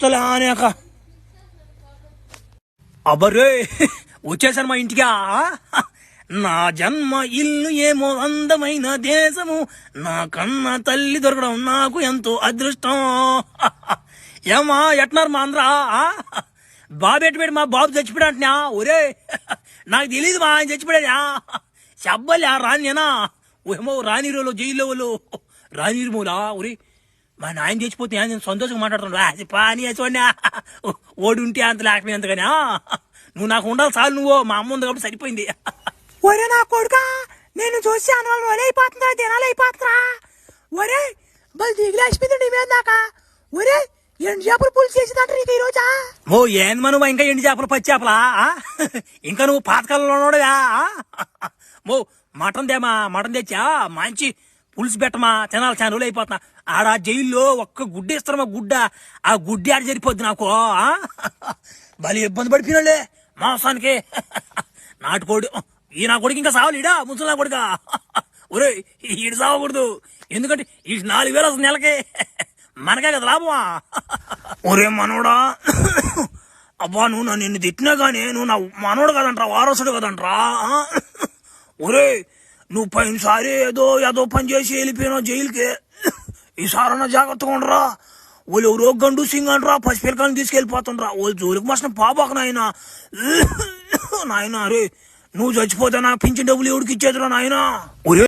వస్తలే అనేక అబ్బరే వచ్చేసాను మా ఇంటికి. నా జన్మ ఇల్లు ఏమో అందమైన దేశము, నా కన్న తల్లి దొరకడం నాకు ఎంతో అదృష్టం. ఏమా ఎట్నారు మా అందరా? బాబు ఎట్టుబెట్టి మా బాబు చచ్చిపోయాడు అంటున్నా. ఒరే నాకు తెలియదు మా ఆయన చచ్చిపోయాడా. చెప్పలే రానినా ఏమో రానిరోలు జైల్లో వాళ్ళు రానిరు మూలా. ఒరే మా నాయన చచ్చిపోతే నేను సంతోషంగా మాట్లాడుతున్నాడు. పానీ చూడనా ఓడి ఉంటే అంత లేకపోయినా అంతగానే నువ్వు నాకు ఉండాలి చాలు. నువ్వు మా అమ్మ ఉంది కాబట్టి సరిపోయింది. ఒరే నా కొడుకా నేను చూసి అన్నవాళ్ళు ఒరే అయిపోతుందా దినాలు అయిపోతుందా. ఒరే బల్ దిగులేసిపోయింది నీ మీద దాకా. ఒరే ఎండు చేపలు పులుసు చేసిందంట నీకు ఈ రోజా? ఓ ఏంది మనవా ఇంకా ఎండు చేపలు పచ్చి చేపలా? ఇంకా నువ్వు పాతకాలంలో ఉన్నాడుగా. మో మటన్ దేమా మటన్ తెచ్చా మంచి పులుసు పెట్టమా తినాలి. చాలా రోజులు అయిపోతున్నా. ఆడ జైల్లో ఒక్క గుడ్డ ఇస్తారమ్మా గుడ్డ. ఆ గుడ్డి ఆడ సరిపోద్ది నాకు. భలే ఇబ్బంది పడిపోయినాళ్ళే మాంసానికి. నాటుకోడి ఈ నా కొడుకు ఇంకా సావలేడా ముసలి నా కొడుక. ఒరే ఈడు సావకూడదు ఎందుకంటే ఈ 4,000 వస్తుంది నెలకి. మనకే కదా లాభమా. ఒరే మనోడా అబ్బా నువ్వు నన్ను నిన్ను తిట్టినా గానీ నువ్వు నా మనోడు కదంట్రా వారసుడు కదంట్రా. ఒరే నువ్వు పోయినసారి ఏదో పని చేసి వెళ్ళిపోయినావు జైలుకి. ఈసారన్నా జాగ్రత్తగా ఉండరా. వాళ్ళు ఎవరో గండు సింగ్ అంటరా పసిపిల్లకాయని తీసుకెళ్ళిపోతుండ్రా. వాళ్ళు జోలికి మాసిన పాపకు నాయన. నాయన అరే నువ్వు చచ్చిపోతే నా పింఛన్ డబ్బులు ఎవడికి ఇచ్చేదిరా నాయన. ఒరే